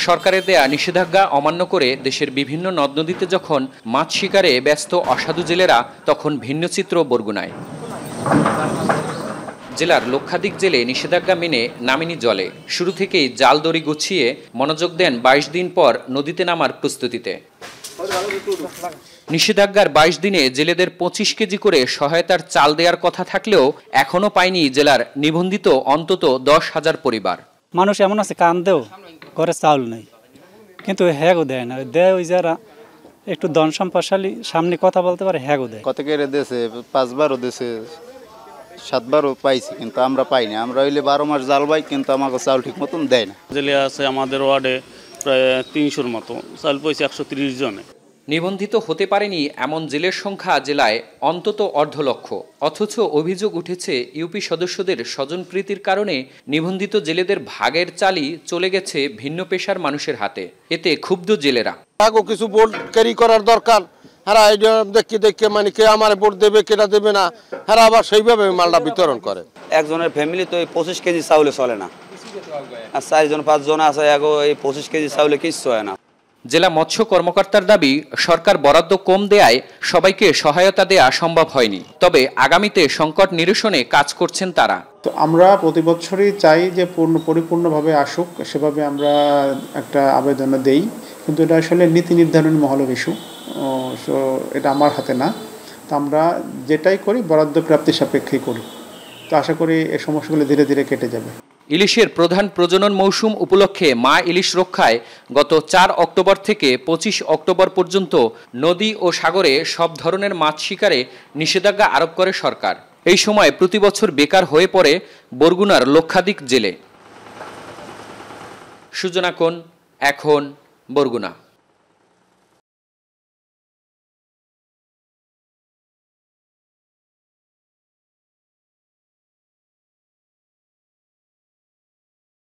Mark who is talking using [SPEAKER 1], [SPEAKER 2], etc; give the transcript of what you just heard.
[SPEAKER 1] সরকারের দেয়া নিষেধাজ্ঞা অমান্য করে দেশের বিভিন্ন নদ নদীতে যখন মাছ শিকারে ব্যস্ত অসাধু জেলেরা, তখন ভিন্ন চিত্র বরগুনায়। জেলার লক্ষাধিক জেলে নিষেধাজ্ঞা মেনে নামেনি জলে। শুরু থেকেই জাল দড়ি গুছিয়ে মনোযোগ দেন 22 দিন পর নদীতে নামার প্রস্তুতিতে। নিষেধাজ্ঞার 22 দিনে জেলেদের 25 কেজি করে সহায়তার চাল দেওয়ার কথা থাকলেও এখনো পায়নি জেলার নিবন্ধিত অন্তত 10,000 পরিবার।
[SPEAKER 2] মানুষ এমন আছে কান্দেও ঘরে চাউল নেই, কিন্তু হ্যাগও দেয় না। দেয় ওই যারা একটু ধন সম্পদশালী, সামনে কথা বলতে পারে, হ্যাগও দেয়।
[SPEAKER 3] কত কেড়ে দিয়েছে, 5 বারও দিয়েছে, 7 বারও পাইছি, কিন্তু আমরা পাইনি। আমরা হইলে 12 মাস জাল পাই, কিন্তু আমাকে চাউল ঠিক মতন দেয় না।
[SPEAKER 4] জেলে আছে আমাদের ওয়ার্ডে প্রায় 300-র মতো, চাল পাইছে 130 জনে।
[SPEAKER 1] নিবন্ধিত হতে পারেনি এমন জেলের সংখ্যা জেলায় অন্তত 1,200,000। অথচ অভিযোগ উঠেছে ইউপি সদস্যদের স্বজনপ্রীতির কারণে নিবন্ধিত জেলেদের ভাগের চালই চলে গেছে ভিন্ন পেশার মানুষের হাতে। এতে ক্ষুব্ধ জেলেরা।
[SPEAKER 5] কিছু ভোট ক্যারি করার দরকার। হ্যাঁ, দেখে মানে কে আমার ভোট দেবে, কেটা দেবে না, হ্যাঁ আবার সেইভাবে মালটা বিতরণ করে।
[SPEAKER 6] একজনের ফ্যামিলি তো 25 কেজি চাউলে চলে না, আর 4-5 জন আছে, এই 25 কেজি চাউলে কিচ্ছু হয় না।
[SPEAKER 1] জেলা মৎস্য কর্মকর্তার দাবি, সরকার বরাদ্দ কম দেয়ায় সবাইকে সহায়তা দেয়া সম্ভব হয়নি। তবে আগামীতে সংকট নিরসনে কাজ করছেন তারা।
[SPEAKER 7] তো আমরা প্রতি বছরই চাই যে পরিপূর্ণভাবে আসুক, সেভাবে আমরা একটা আবেদন দেই, কিন্তু এটা আসলে নীতি নির্ধারণ মহলের ইস্যু। সো এটা আমার হাতে না। তো আমরা যেটাই করি বরাদ্দ প্রাপ্তি সাপেক্ষেই করি। তো আশা করি এই সমস্যাগুলো ধীরে ধীরে কেটে যাবে।
[SPEAKER 1] ইলিশের প্রধান প্রজনন মৌসুম উপলক্ষে মা ইলিশ রক্ষায় গত 4 অক্টোবর থেকে 25 অক্টোবর পর্যন্ত নদী ও সাগরে সব ধরনের মাছ শিকারে নিষেধাজ্ঞা আরোপ করে সরকার। এই সময় প্রতি বছর বেকার হয়ে পড়ে বরগুনার লক্ষাধিক জেলে। সুজনা কোন, এখন, বরগুনা।